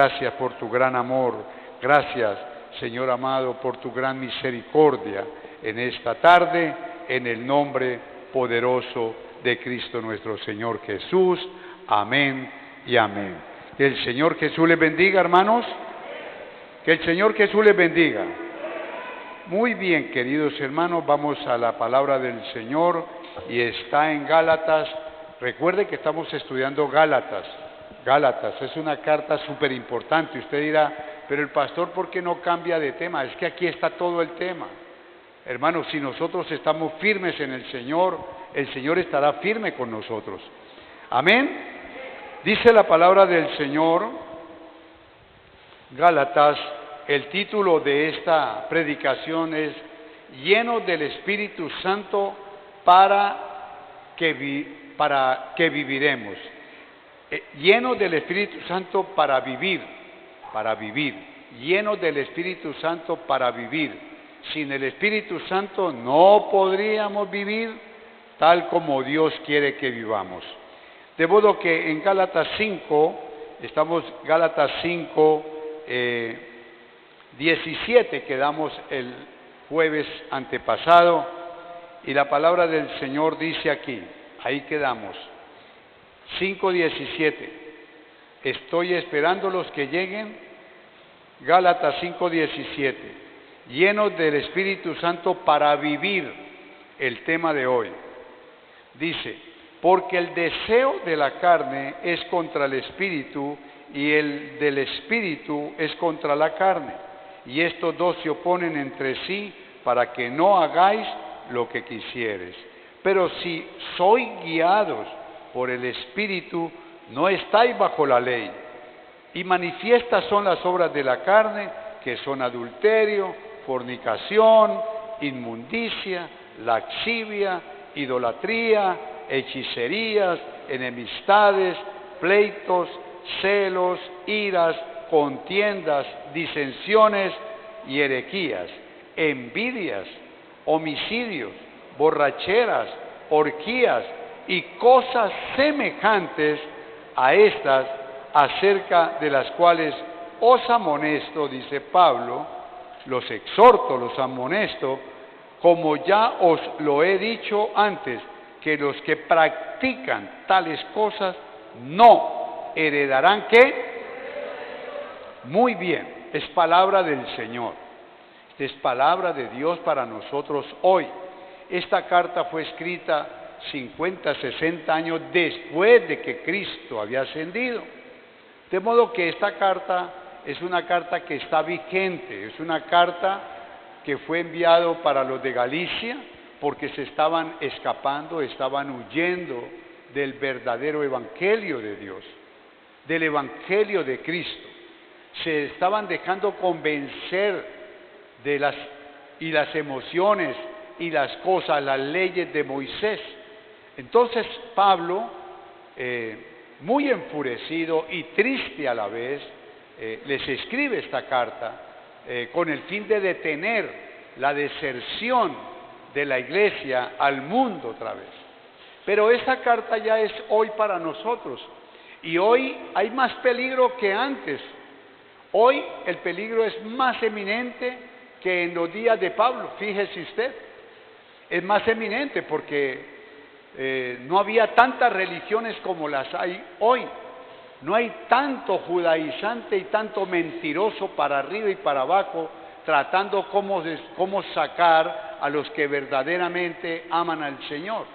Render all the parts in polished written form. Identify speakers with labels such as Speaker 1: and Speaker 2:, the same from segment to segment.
Speaker 1: Gracias por tu gran amor. Gracias, Señor amado, por tu gran misericordia en esta tarde, en el nombre poderoso de Cristo nuestro Señor Jesús. Amén y amén. Que el Señor Jesús les bendiga, hermanos. Que el Señor Jesús les bendiga. Muy bien, queridos hermanos, vamos a la palabra del Señor y está en Gálatas. Recuerde que estamos estudiando Gálatas. Gálatas es una carta súper importante. Usted dirá, pero el pastor, ¿por qué no cambia de tema? Es que aquí está todo el tema. Hermanos, si nosotros estamos firmes en el Señor estará firme con nosotros. Amén. Dice la palabra del Señor, Gálatas, el título de esta predicación es lleno del Espíritu Santo para que viviremos. Lleno del Espíritu Santo para vivir, lleno del Espíritu Santo para vivir. Sin el Espíritu Santo no podríamos vivir tal como Dios quiere que vivamos. De modo que en Gálatas 5, estamos Gálatas 5, 17, quedamos el jueves antepasado, y la palabra del Señor dice aquí, ahí quedamos. 5:17. Estoy esperando los que lleguen. Gálatas 5:17. Llenos del Espíritu Santo para vivir el tema de hoy. Dice, porque el deseo de la carne es contra el Espíritu y el del Espíritu es contra la carne. Y estos dos se oponen entre sí para que no hagáis lo que quisieres. Pero si sois guiados por el Espíritu, no estáis bajo la ley. Y manifiestas son las obras de la carne, que son adulterio, fornicación, inmundicia, lascivia, idolatría, hechicerías, enemistades, pleitos, celos, iras, contiendas, disensiones y herejías, envidias, homicidios, borracheras, orgías, y cosas semejantes a estas, acerca de las cuales os amonesto, dice Pablo, los exhorto, los amonesto, como ya os lo he dicho antes, que los que practican tales cosas no heredarán ¿qué? Muy bien, es palabra del Señor, es palabra de Dios para nosotros hoy. Esta carta fue escrita 50, 60 años después de que Cristo había ascendido. De modo que esta carta es una carta que está vigente, es una carta que fue enviado para los de Galicia porque se estaban escapando, estaban huyendo del verdadero evangelio de Dios, del evangelio de Cristo. Se estaban dejando convencer de las emociones y las cosas, las leyes de Moisés. Entonces Pablo, muy enfurecido y triste a la vez, les escribe esta carta con el fin de detener la deserción de la iglesia al mundo otra vez. Pero esa carta ya es hoy para nosotros, y hoy hay más peligro que antes. Hoy el peligro es más eminente que en los días de Pablo, fíjese usted. Es más eminente porque no había tantas religiones como las hay hoy. No hay tanto judaizante y tanto mentiroso para arriba y para abajo, tratando cómo sacar a los que verdaderamente aman al Señor.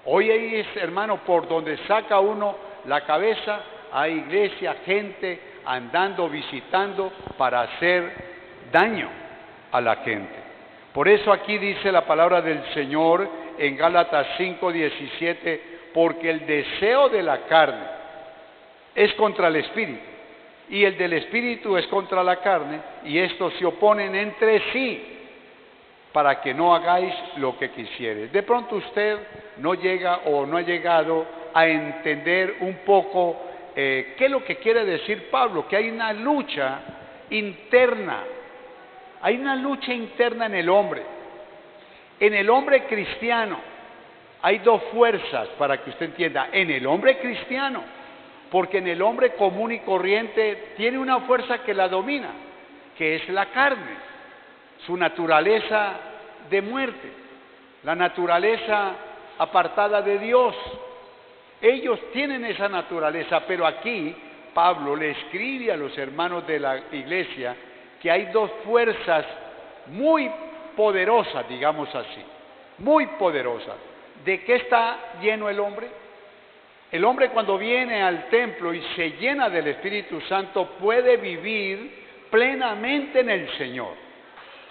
Speaker 1: Hoy ahí es, hermano, por donde saca uno la cabeza, hay iglesia, gente andando, visitando para hacer daño a la gente. Por eso aquí dice la palabra del Señor en Gálatas 5:17, porque el deseo de la carne es contra el Espíritu, y el del Espíritu es contra la carne, y estos se oponen entre sí, para que no hagáis lo que quisieres. De pronto usted no llega o no ha llegado a entender un poco qué es lo que quiere decir Pablo, que hay una lucha interna. Hay una lucha interna en el hombre. En el hombre cristiano hay dos fuerzas, para que usted entienda. En el hombre cristiano porque en el hombre común y corriente tiene una fuerza que la domina, que es la carne, su naturaleza de muerte, la naturaleza apartada de Dios. Ellos tienen esa naturaleza, pero aquí Pablo le escribe a los hermanos de la iglesia que hay dos fuerzas muy poderosas, digamos así, muy poderosas. ¿De qué está lleno el hombre? El hombre, cuando viene al templo y se llena del Espíritu Santo, puede vivir plenamente en el Señor.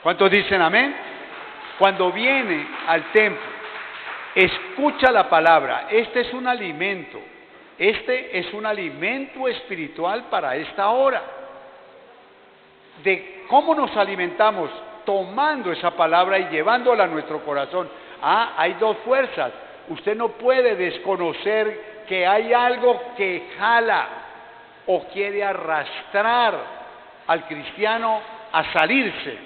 Speaker 1: ¿Cuántos dicen amén? Cuando viene al templo, escucha la palabra. Este es un alimento espiritual para esta hora. ¿De cómo nos alimentamos? Tomando esa palabra y llevándola a nuestro corazón. Hay dos fuerzas. Usted no puede desconocer que hay algo que jala o quiere arrastrar al cristiano a salirse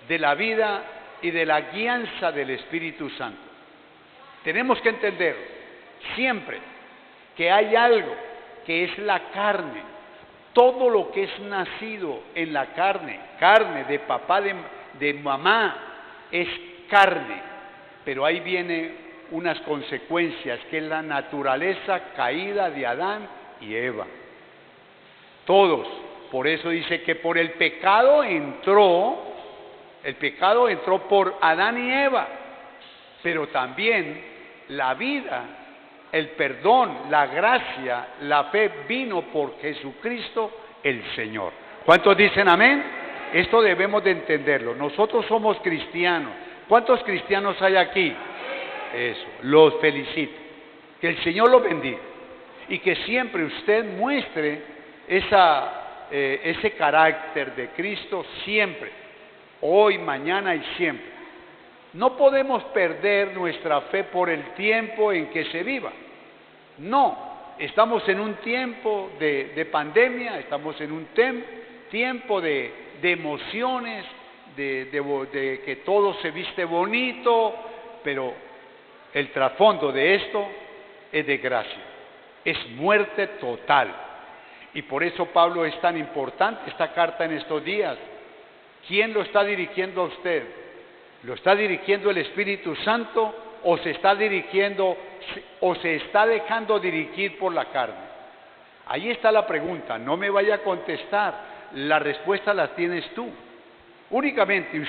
Speaker 1: de la vida y de la guianza del Espíritu Santo. Tenemos que entender siempre que hay algo que es la carne. Todo lo que es nacido en la carne, carne de papá, de mamá, es carne. Pero ahí viene unas consecuencias, que es la naturaleza caída de Adán y Eva. Todos. Por eso dice que por el pecado entró por Adán y Eva, pero también la vida, el perdón, la gracia, la fe vino por Jesucristo el Señor. ¿Cuántos dicen amén? Esto debemos de entenderlo. Nosotros somos cristianos. ¿Cuántos cristianos hay aquí? Eso, los felicito. Que el Señor los bendiga y que siempre usted muestre ese carácter de Cristo siempre, hoy, mañana y siempre. No podemos perder nuestra fe por el tiempo en que se viva. No, estamos en un tiempo de pandemia, estamos en un tiempo de emociones, de que todo se viste bonito, pero el trasfondo de esto es de gracia, es muerte total. Y por eso Pablo es tan importante esta carta en estos días. ¿Quién lo está dirigiendo a usted? ¿Lo está dirigiendo el Espíritu Santo o se está dejando dirigir por la carne? Ahí está la pregunta, no me vaya a contestar, la respuesta la tienes tú. Únicamente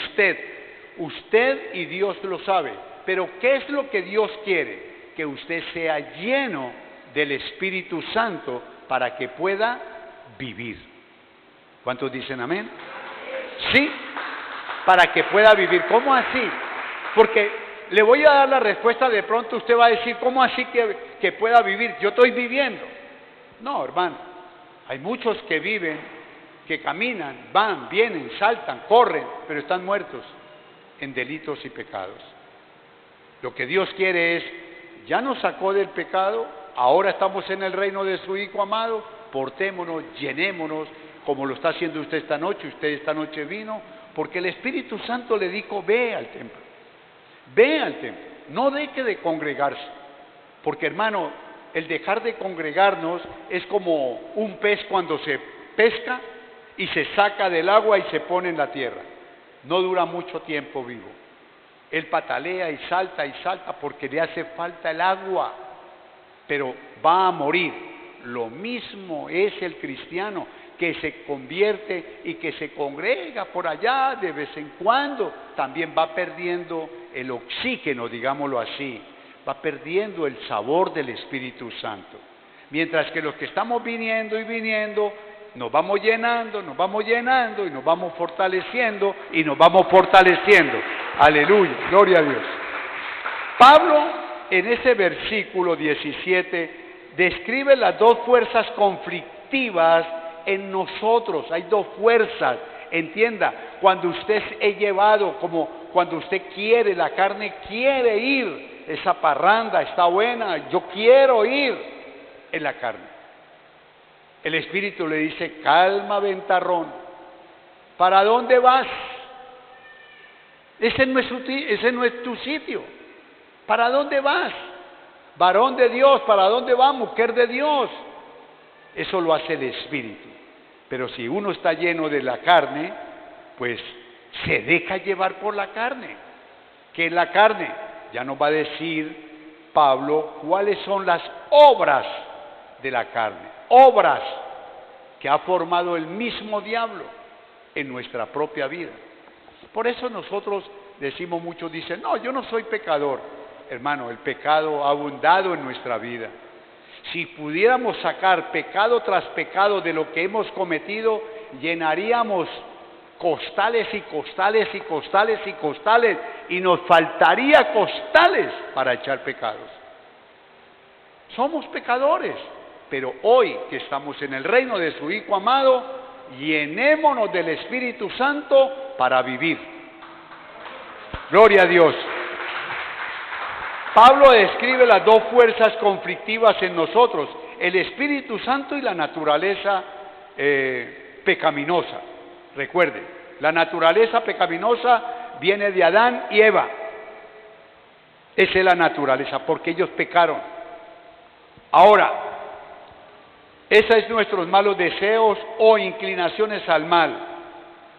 Speaker 1: usted y Dios lo sabe. Pero ¿qué es lo que Dios quiere? Que usted sea lleno del Espíritu Santo para que pueda vivir. ¿Cuántos dicen amén? Sí, para que pueda vivir. ¿Cómo así? Porque le voy a dar la respuesta, de pronto usted va a decir, ¿cómo así que pueda vivir? Yo estoy viviendo. No, hermano, hay muchos que viven, que caminan, van, vienen, saltan, corren, pero están muertos en delitos y pecados. Lo que Dios quiere es, ya nos sacó del pecado, ahora estamos en el reino de su Hijo amado, portémonos, llenémonos, como lo está haciendo usted esta noche. Usted esta noche vino, porque el Espíritu Santo le dijo, ve al templo, no deje de congregarse, porque hermano, el dejar de congregarnos es como un pez cuando se pesca y se saca del agua y se pone en la tierra, no dura mucho tiempo vivo. Él patalea y salta porque le hace falta el agua, pero va a morir. Lo mismo es el cristiano, que se convierte y que se congrega por allá de vez en cuando, también va perdiendo el oxígeno, digámoslo así, va perdiendo el sabor del Espíritu Santo. Mientras que los que estamos viniendo y viniendo, nos vamos llenando y nos vamos fortaleciendo y nos vamos fortaleciendo. Aleluya, gloria a Dios. Pablo en ese versículo 17 describe las dos fuerzas conflictivas en nosotros. Hay dos fuerzas, entienda, cuando usted es llevado, como cuando usted quiere, la carne quiere ir, esa parranda está buena, yo quiero ir en la carne. El Espíritu le dice, calma, ventarrón, ¿para dónde vas? Ese no es tu sitio. ¿Para dónde vas? Varón de Dios, ¿para dónde vas? Mujer de Dios. Eso lo hace el Espíritu. Pero si uno está lleno de la carne, pues se deja llevar por la carne. ¿Qué es la carne? Ya nos va a decir Pablo cuáles son las obras de la carne. Obras que ha formado el mismo diablo en nuestra propia vida. Por eso nosotros decimos, muchos dicen, no, yo no soy pecador. Hermano, el pecado ha abundado en nuestra vida. Si pudiéramos sacar pecado tras pecado de lo que hemos cometido, llenaríamos costales y costales y costales y costales, y nos faltaría costales para echar pecados. Somos pecadores, pero hoy que estamos en el reino de su Hijo amado, llenémonos del Espíritu Santo para vivir. Gloria a Dios. Pablo describe las dos fuerzas conflictivas en nosotros, el Espíritu Santo y la naturaleza pecaminosa. Recuerden, la naturaleza pecaminosa viene de Adán y Eva. Esa es la naturaleza, porque ellos pecaron. Ahora, esos son nuestros malos deseos o inclinaciones al mal.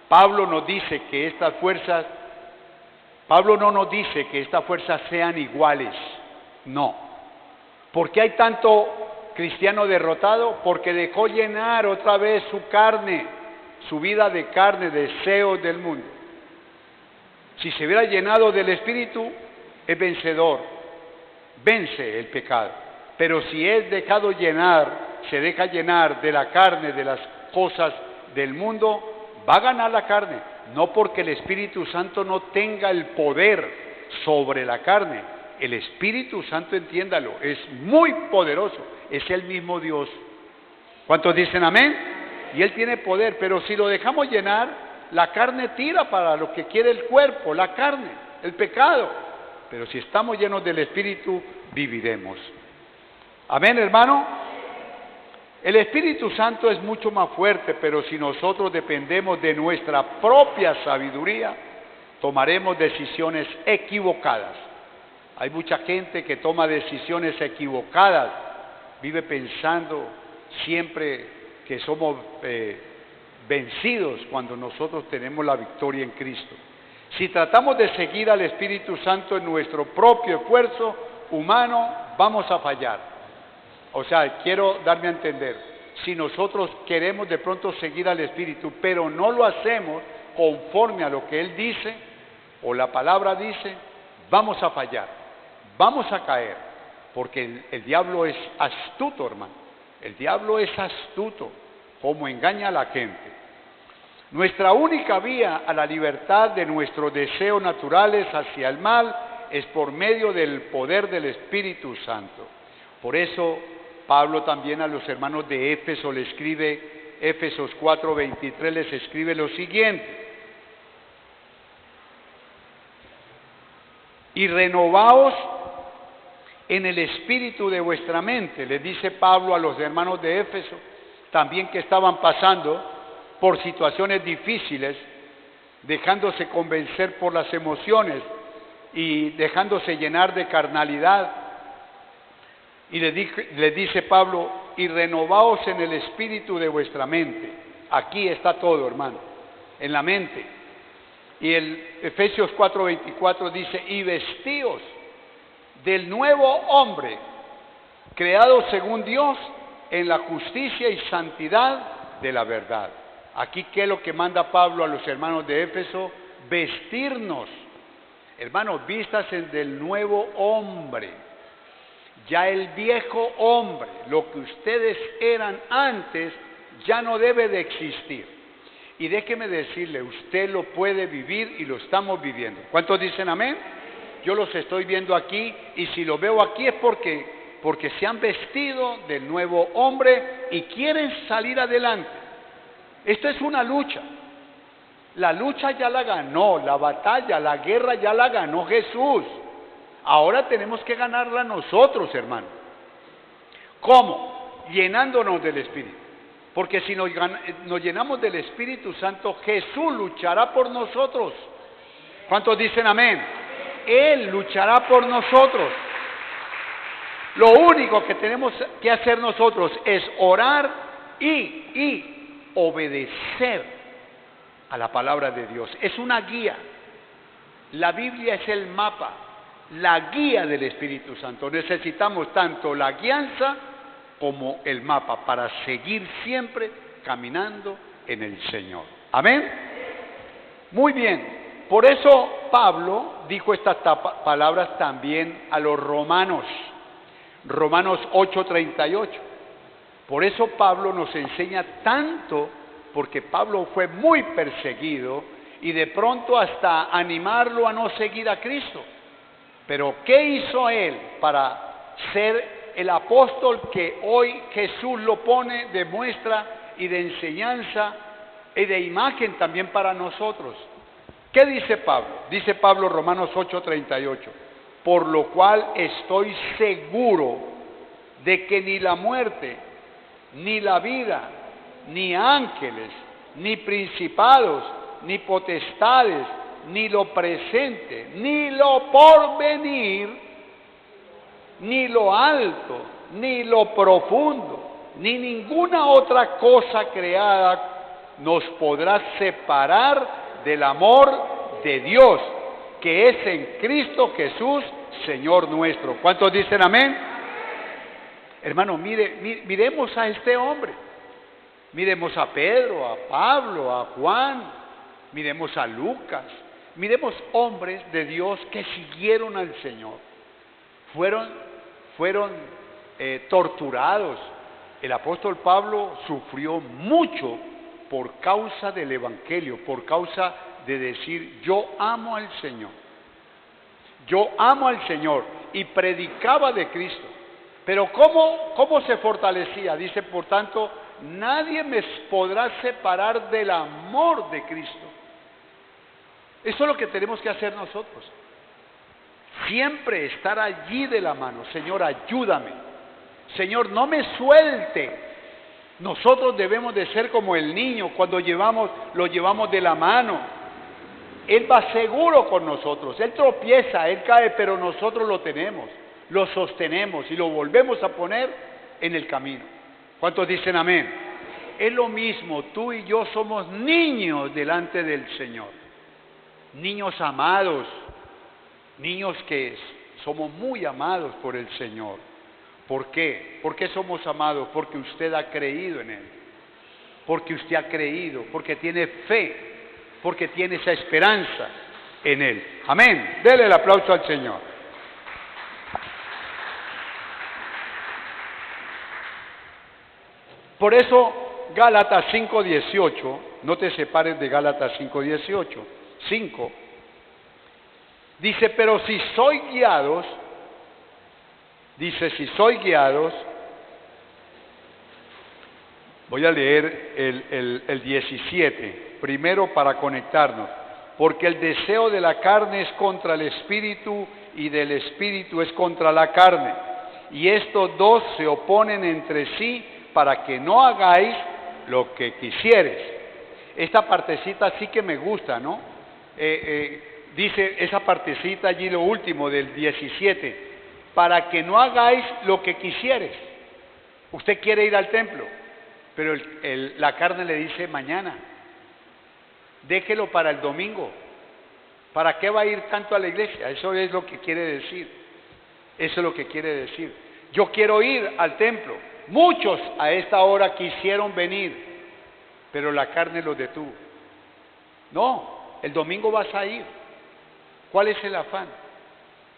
Speaker 1: Pablo nos dice que estas fuerzas, Pablo no nos dice que estas fuerzas sean iguales, no. ¿Por qué hay tanto cristiano derrotado? Porque dejó llenar otra vez su carne, su vida de carne, deseos del mundo. Si se hubiera llenado del Espíritu, es vencedor, vence el pecado. Pero si es dejado llenar, se deja llenar de la carne, de las cosas del mundo, va a ganar la carne. No porque el Espíritu Santo no tenga el poder sobre la carne. El Espíritu Santo, entiéndalo, es muy poderoso, es el mismo Dios. ¿Cuántos dicen amén? Y Él tiene poder, pero si lo dejamos llenar, la carne tira para lo que quiere el cuerpo, la carne, el pecado. Pero si estamos llenos del Espíritu, viviremos. Amén, hermano. El Espíritu Santo es mucho más fuerte, pero si nosotros dependemos de nuestra propia sabiduría, tomaremos decisiones equivocadas. Hay mucha gente que toma decisiones equivocadas, vive pensando siempre que somos vencidos cuando nosotros tenemos la victoria en Cristo. Si tratamos de seguir al Espíritu Santo en nuestro propio esfuerzo humano, vamos a fallar. O sea, quiero darme a entender, si nosotros queremos de pronto seguir al Espíritu, pero no lo hacemos conforme a lo que Él dice, o la palabra dice, vamos a fallar, vamos a caer, porque el diablo es astuto, hermano. El diablo es astuto, como engaña a la gente. Nuestra única vía a la libertad de nuestros deseos naturales hacia el mal es por medio del poder del Espíritu Santo. Por eso Pablo también a los hermanos de Éfeso le escribe, Éfesos 4:23 les escribe lo siguiente: y renovaos en el espíritu de vuestra mente, le dice Pablo a los hermanos de Éfeso, también que estaban pasando por situaciones difíciles, dejándose convencer por las emociones y dejándose llenar de carnalidad. Y le dice Pablo, y renovaos en el espíritu de vuestra mente. Aquí está todo, hermano, en la mente. Y el Efesios 4:24 dice, y vestíos del nuevo hombre, creado según Dios en la justicia y santidad de la verdad. Aquí, ¿qué es lo que manda Pablo a los hermanos de Éfeso? Vestirnos. Hermanos, vístanse del nuevo hombre. Ya el viejo hombre, lo que ustedes eran antes, ya no debe de existir. Y déjeme decirle, usted lo puede vivir y lo estamos viviendo. ¿Cuántos dicen amén? Yo los estoy viendo aquí, y si lo veo aquí es porque se han vestido del nuevo hombre y quieren salir adelante. Esto es una lucha. La lucha ya la ganó, la batalla, la guerra ya la ganó Jesús. Ahora tenemos que ganarla nosotros, hermano. ¿Cómo? Llenándonos del Espíritu. Porque si nos llenamos del Espíritu Santo, Jesús luchará por nosotros. ¿Cuántos dicen amén? Él luchará por nosotros. Lo único que tenemos que hacer nosotros es orar y obedecer a la palabra de Dios. Es una guía. La Biblia es el mapa, la guía del Espíritu Santo. Necesitamos tanto la guianza como el mapa para seguir siempre caminando en el Señor. Amén. Muy bien. Por eso Pablo dijo estas palabras también a los romanos. Romanos 8:38. Por eso Pablo nos enseña tanto, porque Pablo fue muy perseguido y de pronto hasta animarlo a no seguir a Cristo. Pero ¿qué hizo él para ser el apóstol que hoy Jesús lo pone de muestra y de enseñanza y de imagen también para nosotros? ¿Qué dice Pablo? Dice Pablo, Romanos 8:38, por lo cual estoy seguro de que ni la muerte, ni la vida, ni ángeles, ni principados, ni potestades, ni lo presente, ni lo porvenir, ni lo alto, ni lo profundo, ni ninguna otra cosa creada nos podrá separar del amor de Dios, que es en Cristo Jesús, Señor nuestro. ¿Cuántos dicen amén? Hermano, miremos a este hombre. Miremos a Pedro, a Pablo, a Juan, miremos a Lucas, miremos hombres de Dios que siguieron al Señor. Fueron torturados. El apóstol Pablo sufrió mucho por causa del Evangelio, por causa de decir, yo amo al Señor. Yo amo al Señor, y predicaba de Cristo. Pero ¿cómo se fortalecía? Dice, por tanto, nadie me podrá separar del amor de Cristo. Eso es lo que tenemos que hacer nosotros. Siempre estar allí de la mano. Señor, ayúdame. Señor, no me suelte. Nosotros debemos de ser como el niño cuando lo llevamos de la mano. Él va seguro con nosotros. Él tropieza, él cae, pero nosotros lo tenemos, lo sostenemos y lo volvemos a poner en el camino. ¿Cuántos dicen amén? Es lo mismo, tú y yo somos niños delante del Señor. Niños amados, niños que somos muy amados por el Señor. ¿Por qué? ¿Por qué somos amados? Porque usted ha creído en Él. Porque usted ha creído, porque tiene fe, porque tiene esa esperanza en Él. Amén. Dele el aplauso al Señor. Por eso Gálatas 5:18, no te separes de Gálatas 5:18, 5, dice, pero si sois guiados, voy a leer el 17, primero para conectarnos, porque el deseo de la carne es contra el espíritu y del espíritu es contra la carne, y estos dos se oponen entre sí para que no hagáis lo que quisieres. Esta partecita sí que me gusta, ¿no? Dice esa partecita allí, lo último del 17, para que no hagáis lo que quisieres. Usted quiere ir al templo, pero la carne le dice mañana, déjelo para el domingo. ¿Para qué va a ir tanto a la iglesia? Eso es lo que quiere decir. Eso es lo que quiere decir. Yo quiero ir al templo. Muchos a esta hora quisieron venir, pero la carne los detuvo. No, el domingo vas a ir. ¿Cuál es el afán?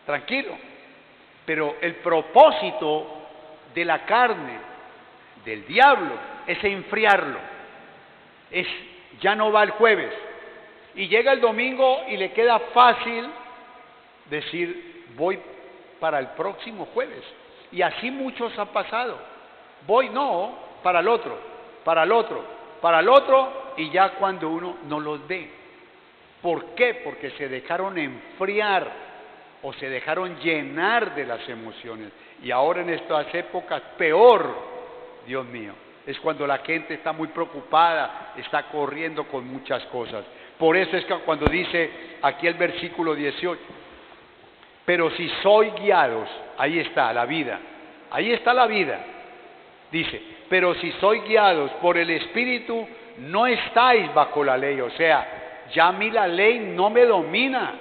Speaker 1: Tranquilo. Pero el propósito de la carne, del diablo, es enfriarlo. Ya no va el jueves. Y llega el domingo y le queda fácil decir, voy para el próximo jueves. Y así muchos han pasado. Voy, no, para el otro, y ya cuando uno no los ve. ¿Por qué? Porque se dejaron enfriar o se dejaron llenar de las emociones. Y ahora en estas épocas, peor, Dios mío, es cuando la gente está muy preocupada, está corriendo con muchas cosas. Por eso es que cuando dice aquí el versículo 18, pero si sois guiados, ahí está la vida, Ahí está la vida. Dice, pero si sois guiados por el Espíritu, no estáis bajo la ley. O sea, ya a mí la ley no me domina.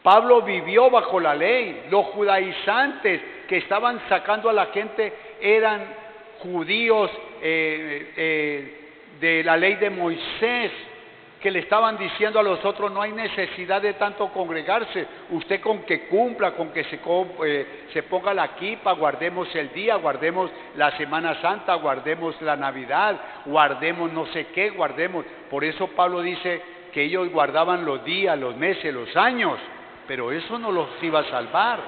Speaker 1: Pablo vivió bajo la ley. Los judaizantes que estaban sacando a la gente eran judíos de la ley de Moisés, que le estaban diciendo a los otros: no hay necesidad de tanto congregarse, usted con que cumpla, con que se ponga la kipa, guardemos el día, guardemos la Semana Santa, guardemos la Navidad, guardemos no sé qué, guardemos. Por eso Pablo dice que ellos guardaban los días, los meses, los años, pero eso no los iba a salvar.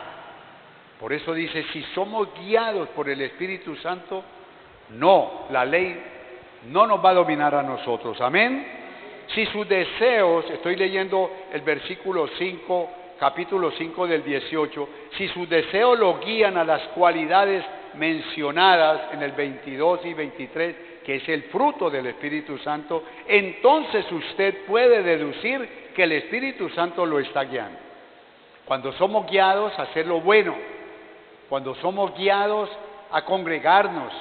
Speaker 1: Por eso dice, si somos guiados por el Espíritu Santo, no, la ley no nos va a dominar a nosotros. Amén. Si sus deseos, estoy leyendo el versículo 5, capítulo 5 del 18, si sus deseos lo guían a las cualidades mencionadas en el 22 y 23, que es el fruto del Espíritu Santo, entonces usted puede deducir que el Espíritu Santo lo está guiando. Cuando somos guiados a hacer lo bueno, cuando somos guiados a congregarnos,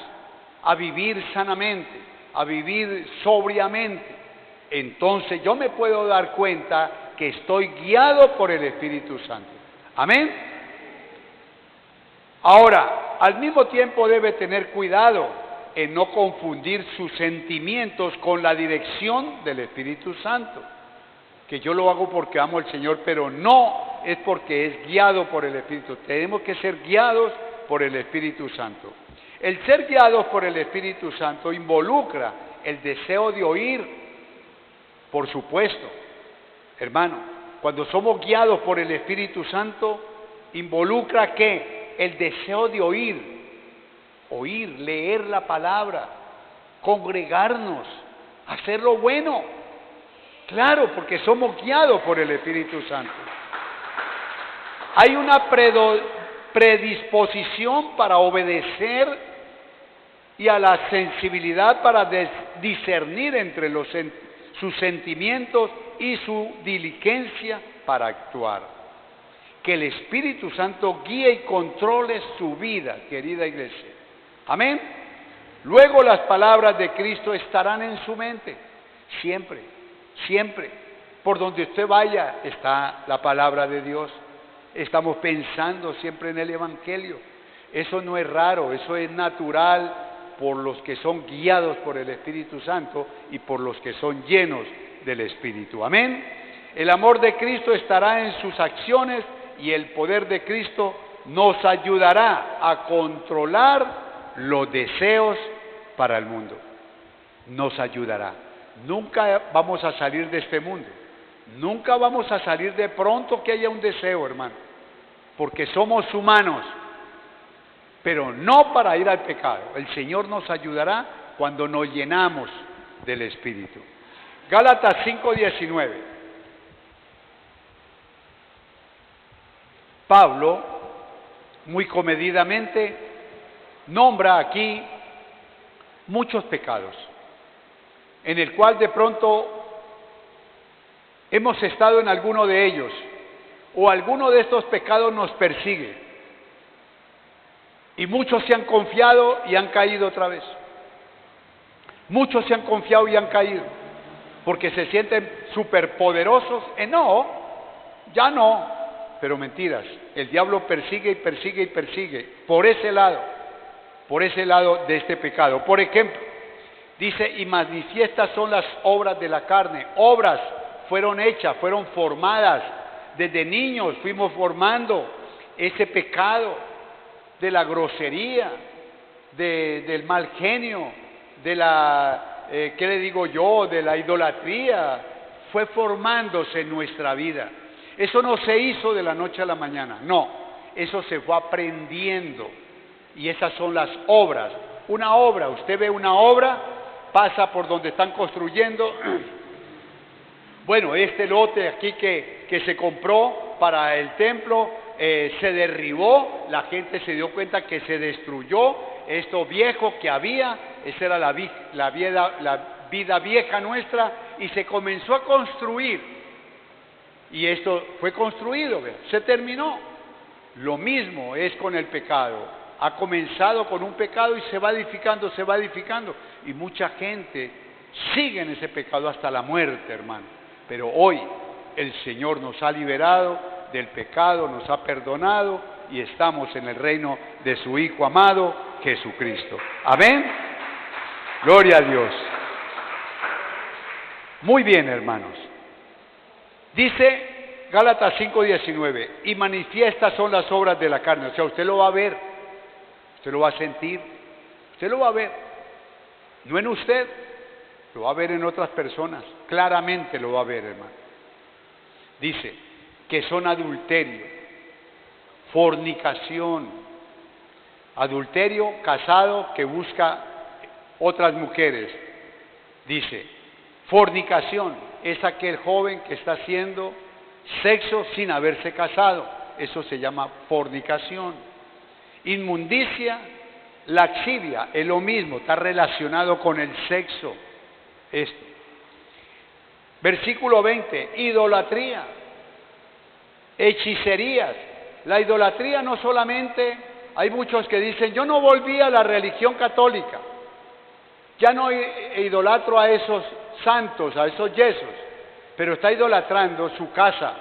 Speaker 1: a vivir sanamente, a vivir sobriamente, entonces yo me puedo dar cuenta que estoy guiado por el Espíritu Santo. Amén. Ahora, al mismo tiempo debe tener cuidado en no confundir sus sentimientos con la dirección del Espíritu Santo. Que yo lo hago porque amo al Señor, pero no es porque es guiado por el Espíritu. Tenemos que ser guiados por el Espíritu Santo. El ser guiados por el Espíritu Santo involucra el deseo de oír. Por supuesto, hermano, cuando somos guiados por el Espíritu Santo, involucra ¿qué? El deseo de oír, leer la palabra, congregarnos, hacer lo bueno. Claro, porque somos guiados por el Espíritu Santo. Hay una predisposición para obedecer y a la sensibilidad para discernir entre sus sentimientos y su diligencia para actuar. Que el Espíritu Santo guíe y controle su vida, querida iglesia. Amén. Luego las palabras de Cristo estarán en su mente, siempre, siempre. Por donde usted vaya está la palabra de Dios. Estamos pensando siempre en el Evangelio. Eso no es raro, eso es natural por los que son guiados por el Espíritu Santo y por los que son llenos del Espíritu. Amén. El amor de Cristo estará en sus acciones y el poder de Cristo nos ayudará a controlar los deseos para el mundo. Nos ayudará. Nunca vamos a salir de este mundo. Nunca vamos a salir de pronto que haya un deseo, hermano, porque somos humanos. Pero no para ir al pecado. El Señor nos ayudará cuando nos llenamos del Espíritu. Gálatas 5:19. Pablo, muy comedidamente, nombra aquí muchos pecados, en el cual de pronto hemos estado en alguno de ellos, o alguno de estos pecados nos persigue. Y muchos se han confiado y han caído otra vez. Muchos se han confiado y han caído, porque se sienten superpoderosos. No, ya no, pero mentiras. El diablo persigue y persigue y persigue por ese lado de este pecado. Por ejemplo, dice, y manifiestas son las obras de la carne. Obras fueron hechas, fueron formadas. Desde niños fuimos formando ese pecado de la grosería, del mal genio, de la, ¿qué le digo yo?, de la idolatría. Fue formándose en nuestra vida. Eso no se hizo de la noche a la mañana, no, eso se fue aprendiendo. Y esas son las obras. Una obra, usted ve una obra, pasa por donde están construyendo. Bueno, este lote aquí que se compró para el templo, se derribó, la gente se dio cuenta que se destruyó esto viejo que había, esa era la vida vieja nuestra, y se comenzó a construir, y esto fue construido, se terminó. Lo mismo es con el pecado. Ha comenzado con un pecado y se va edificando, se va edificando. Y mucha gente sigue en ese pecado hasta la muerte, hermano. Pero hoy el Señor nos ha liberado del pecado, nos ha perdonado y estamos en el reino de su Hijo amado, Jesucristo. Amén. Gloria a Dios. Muy bien, hermanos. Dice Gálatas 5:19, y manifiestas son las obras de la carne. O sea, usted lo va a ver, usted lo va a sentir, usted lo va a ver. No en usted, lo va a ver en otras personas. Claramente lo va a ver, hermano. Dice que son adulterio, fornicación. Adulterio, casado que busca otras mujeres. Dice, fornicación es aquel joven que está haciendo sexo sin haberse casado. Eso se llama fornicación. Inmundicia, laxivia, es lo mismo, está relacionado con el sexo. Esto. Versículo 20, idolatría, hechicerías. La idolatría no solamente, hay muchos que dicen, yo no volví a la religión católica, ya no idolatro a esos santos, a esos yesos, pero está idolatrando su casa,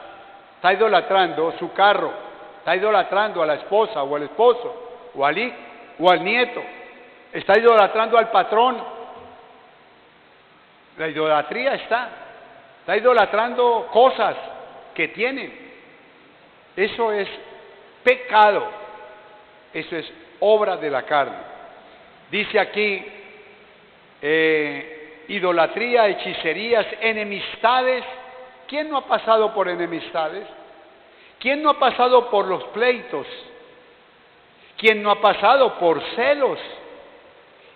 Speaker 1: está idolatrando su carro, está idolatrando a la esposa o al esposo, o al hijo, o al nieto, está idolatrando al patrón. La idolatría está idolatrando cosas que tienen. Eso es pecado, eso es obra de la carne. Dice aquí, idolatría, hechicerías, enemistades. ¿Quién no ha pasado por enemistades? ¿Quién no ha pasado por los pleitos? ¿Quién no ha pasado por celos,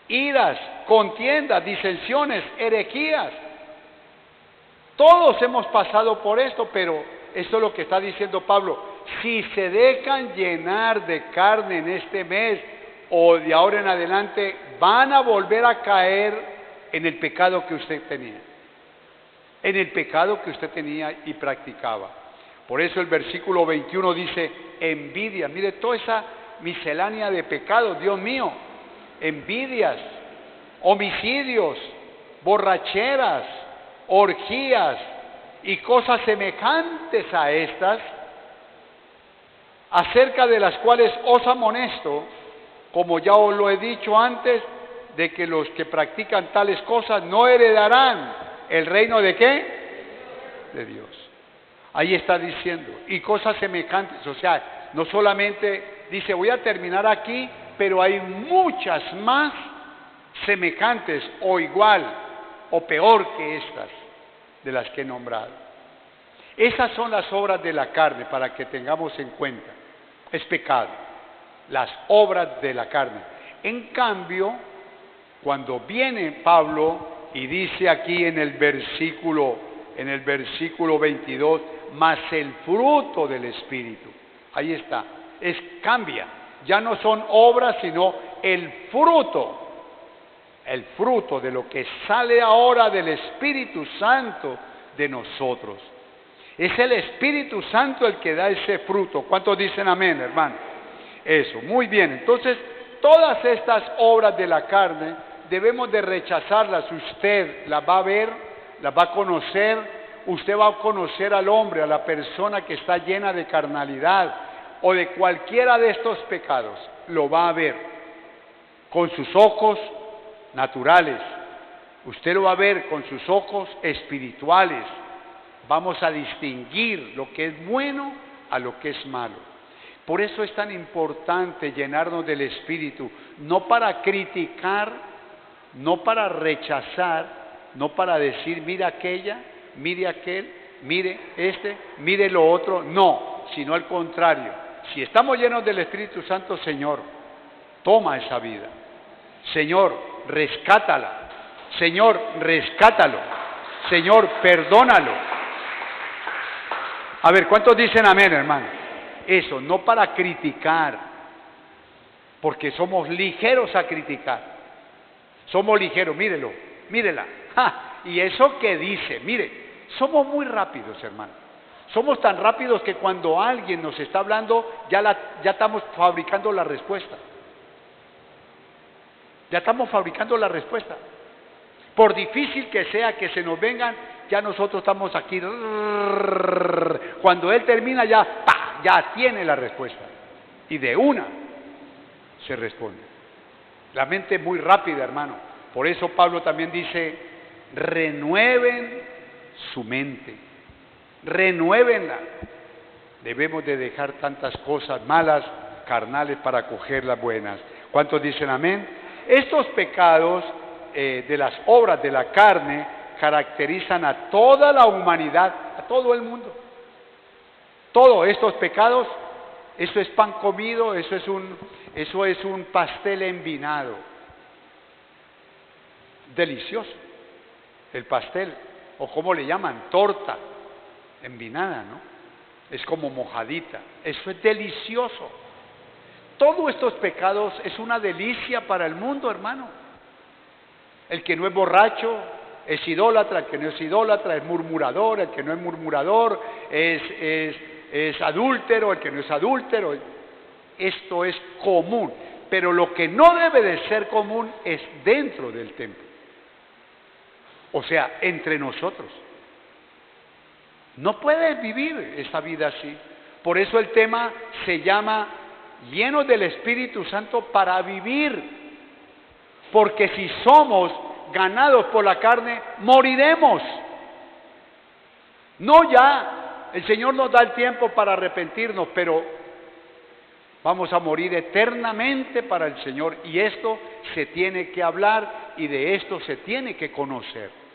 Speaker 1: iras, contiendas, disensiones, herejías? Todos hemos pasado por esto, pero esto es lo que está diciendo Pablo. Si se dejan llenar de carne en este mes o de ahora en adelante, van a volver a caer en el pecado que usted tenía. En el pecado que usted tenía y practicaba. Por eso el versículo 21 dice, envidia. Mire toda esa miscelánea de pecados, Dios mío. Envidias, homicidios, borracheras, orgías y cosas semejantes a estas, acerca de las cuales os amonesto, como ya os lo he dicho antes, de que los que practican tales cosas no heredarán el reino de ¿qué? De Dios. Ahí está diciendo, y cosas semejantes, o sea, no solamente dice voy a terminar aquí, pero hay muchas más semejantes o igual o peor que estas de las que he nombrado. Esas son las obras de la carne para que tengamos en cuenta. Es pecado, las obras de la carne. En cambio, cuando viene Pablo y dice aquí en el versículo 22, más el fruto del Espíritu. Ahí está, cambia. Ya no son obras, sino el fruto de lo que sale ahora del Espíritu Santo de nosotros. Es el Espíritu Santo el que da ese fruto. ¿Cuántos dicen amén, hermano? Eso, muy bien. Entonces, todas estas obras de la carne debemos de rechazarlas. Usted las va a ver, las va a conocer. Usted va a conocer al hombre, a la persona que está llena de carnalidad o de cualquiera de estos pecados. Lo va a ver con sus ojos naturales. Usted lo va a ver con sus ojos espirituales. Vamos a distinguir lo que es bueno a lo que es malo. Por eso es tan importante llenarnos del Espíritu, no para criticar, no para rechazar, no para decir, mira aquella, mire aquel, mire este, mire lo otro, no, sino al contrario. Si estamos llenos del Espíritu Santo, Señor, toma esa vida. Señor, rescátala. Señor, rescátalo. Señor, perdónalo. A ver, ¿cuántos dicen amén, hermano? Eso, no para criticar, porque somos ligeros a criticar. Somos ligeros, mírelo, mírela. ¡Ja! Y eso que dice, mire, somos muy rápidos, hermano. Somos tan rápidos que cuando alguien nos está hablando, ya estamos fabricando la respuesta. Ya estamos fabricando la respuesta. Por difícil que sea que se nos vengan, ya nosotros estamos aquí. Cuando Él termina, ya, ¡pah!, ya tiene la respuesta. Y de una se responde. La mente es muy rápida, hermano. Por eso Pablo también dice, renueven su mente. Renuévenla. Debemos de dejar tantas cosas malas, carnales, para coger las buenas. ¿Cuántos dicen amén? Estos pecados de las obras de la carne caracterizan a toda la humanidad, a todo el mundo. Todos estos pecados, eso es pan comido, eso es un pastel envinado. Delicioso. El pastel, o como le llaman, torta envinada, ¿no? Es como mojadita. Eso es delicioso. Todos estos pecados es una delicia para el mundo, hermano. El que no es borracho es idólatra, el que no es idólatra es murmurador, el que no es murmurador es adúltero, el que no es adúltero. Esto es común, pero lo que no debe de ser común es dentro del templo. O sea, entre nosotros. No puedes vivir esa vida así. Por eso el tema se llama llenos del Espíritu Santo para vivir. Porque si somos ganados por la carne, moriremos. No ya, el Señor nos da el tiempo para arrepentirnos, pero vamos a morir eternamente para el Señor. Y esto se tiene que hablar y de esto se tiene que conocer.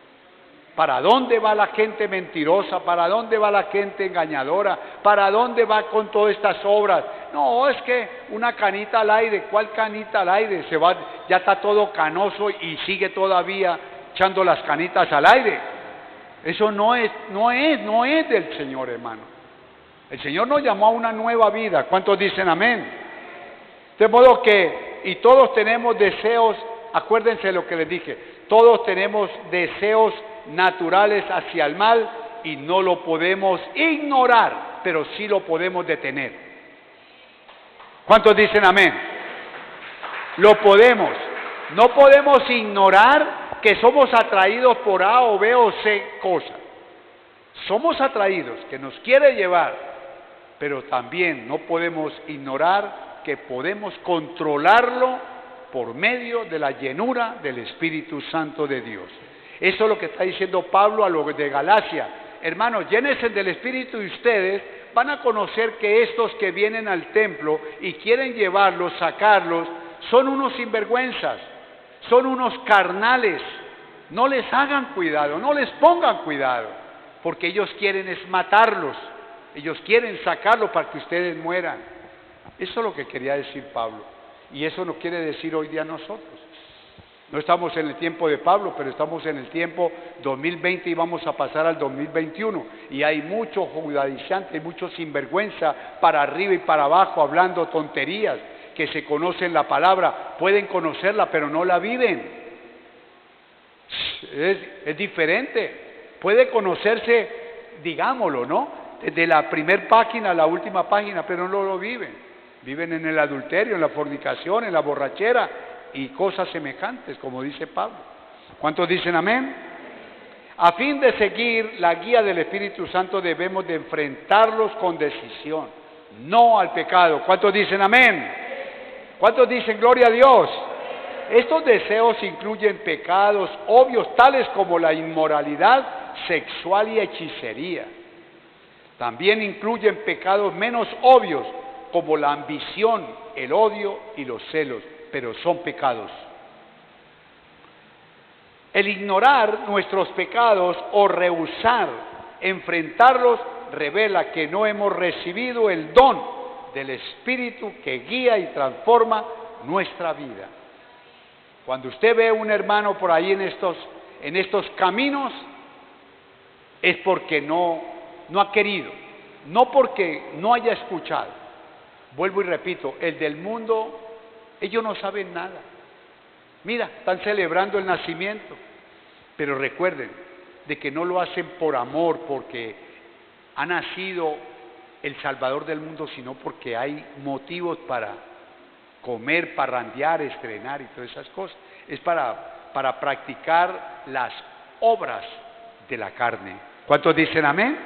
Speaker 1: ¿Para dónde va la gente mentirosa? ¿Para dónde va la gente engañadora? ¿Para dónde va con todas estas obras? No, es que una canita al aire. ¿Cuál canita al aire? Se va, ya está todo canoso y sigue todavía echando las canitas al aire. Eso no es del Señor, hermano. El Señor nos llamó a una nueva vida. ¿Cuántos dicen amén? De modo que, y todos tenemos deseos, acuérdense lo que les dije, todos tenemos deseos naturales hacia el mal y no lo podemos ignorar, pero sí lo podemos detener. ¿Cuántos dicen amén? Lo podemos. No podemos ignorar que somos atraídos por A o B o C cosa. Somos atraídos, que nos quiere llevar, pero también no podemos ignorar que podemos controlarlo por medio de la llenura del Espíritu Santo de Dios. Eso es lo que está diciendo Pablo a los de Galacia. Hermanos, llénense del Espíritu y ustedes van a conocer que estos que vienen al templo y quieren llevarlos, sacarlos, son unos sinvergüenzas, son unos carnales. No les hagan cuidado, no les pongan cuidado, porque ellos quieren es matarlos, ellos quieren sacarlos para que ustedes mueran. Eso es lo que quería decir Pablo, y eso nos quiere decir hoy día nosotros. No estamos en el tiempo de Pablo, pero estamos en el tiempo 2020 y vamos a pasar al 2021. Y hay muchos judaizantes, muchos sinvergüenza para arriba y para abajo hablando tonterías, que se conocen la palabra, pueden conocerla, pero no la viven. Es diferente. Puede conocerse, digámoslo, ¿no? Desde la primera página a la última página, pero no lo viven. Viven en el adulterio, en la fornicación, en la borrachera y cosas semejantes, como dice Pablo. ¿Cuántos dicen amén? A fin de seguir la guía del Espíritu Santo debemos de enfrentarlos con decisión, no al pecado. ¿Cuántos dicen amén? ¿Cuántos dicen gloria a Dios? Estos deseos incluyen pecados obvios tales como la inmoralidad sexual y hechicería. También incluyen pecados menos obvios como la ambición, el odio y los celos, pero son pecados. El ignorar nuestros pecados o rehusar enfrentarlos revela que no hemos recibido el don del Espíritu que guía y transforma nuestra vida. Cuando usted ve a un hermano por ahí en estos caminos, es porque no ha querido, no porque no haya escuchado. Vuelvo y repito, el del mundo, ellos no saben nada. Mira, están celebrando el nacimiento, pero recuerden de que no lo hacen por amor, porque ha nacido el Salvador del mundo, sino porque hay motivos comer, parrandear, estrenar y todas esas cosas. Es para practicar las obras de la carne. ¿Cuántos dicen amén?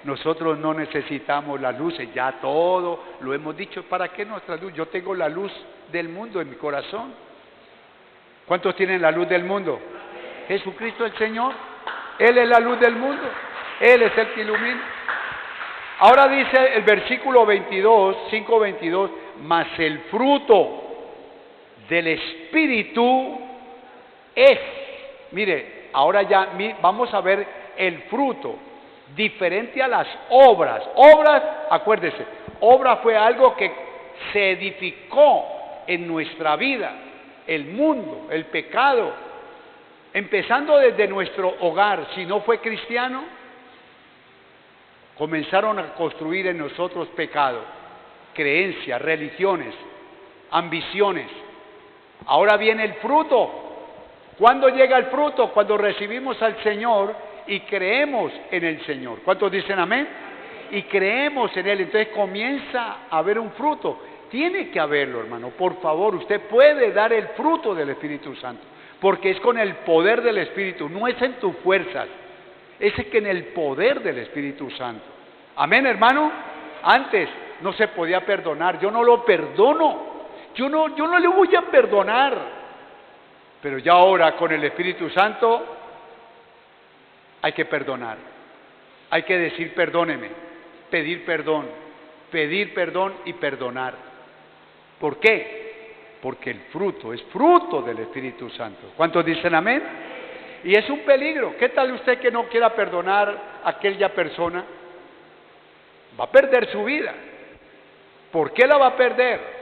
Speaker 1: Nosotros no necesitamos las luces, ya todo lo hemos dicho. ¿Para qué nuestra luz? Yo tengo la luz del mundo en mi corazón. ¿Cuántos tienen la luz del mundo? Jesucristo el Señor. Él es la luz del mundo. Él es el que ilumina. Ahora dice el versículo 22, 5:22, mas el fruto del Espíritu es. Mire, ahora ya vamos a ver el fruto, diferente a las obras. Obras, acuérdese, obra fue algo que se edificó en nuestra vida, el mundo, el pecado, empezando desde nuestro hogar. Si no fue cristiano, comenzaron a construir en nosotros pecado, creencias, religiones, ambiciones. Ahora viene el fruto. ¿Cuándo llega el fruto? Cuando recibimos al Señor y creemos en el Señor. ¿Cuántos dicen amén? Y creemos en Él. Entonces comienza a haber un fruto. Tiene que haberlo, hermano. Por favor, usted puede dar el fruto del Espíritu Santo, porque es con el poder del Espíritu, no es en tus fuerzas. Es que en el poder del Espíritu Santo. Amén, hermano. Antes no se podía perdonar. Yo no lo perdono. Yo no le voy a perdonar. Pero ya ahora con el Espíritu Santo hay que perdonar. Hay que decir perdóneme, pedir perdón y perdonar. ¿Por qué? Porque el fruto es fruto del Espíritu Santo. ¿Cuántos dicen amén? Y es un peligro. ¿Qué tal usted que no quiera perdonar a aquella persona? Va a perder su vida. ¿Por qué la va a perder?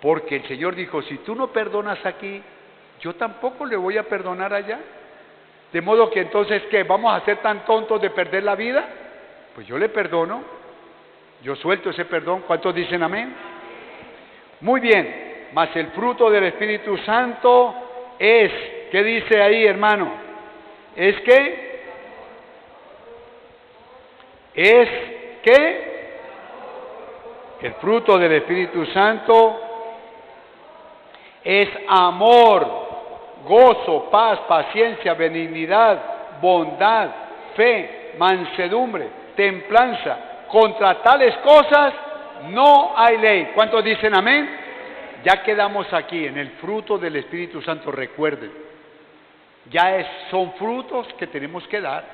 Speaker 1: Porque el Señor dijo, si tú no perdonas aquí, yo tampoco le voy a perdonar allá. De modo que entonces, ¿qué? ¿Vamos a ser tan tontos de perder la vida? Pues yo le perdono, yo suelto ese perdón. ¿Cuántos dicen amén? Muy bien, mas el fruto del Espíritu Santo es, ¿qué dice ahí, hermano? Es que, el fruto del Espíritu Santo es amor, gozo, paz, paciencia, benignidad, bondad, fe, mansedumbre, templanza. Contra tales cosas no hay ley. ¿Cuántos dicen amén? Ya quedamos aquí en el fruto del Espíritu Santo. Recuerden, son frutos que tenemos que dar.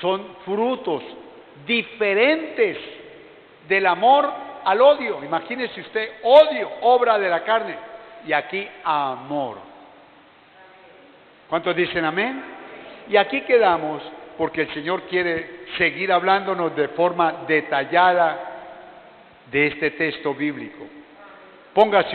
Speaker 1: Son frutos diferentes del amor al odio. Imagínese usted, odio, obra de la carne, y aquí amor. ¿Cuántos dicen amén? Y aquí quedamos porque el Señor quiere seguir hablándonos de forma detallada de este texto bíblico. Póngase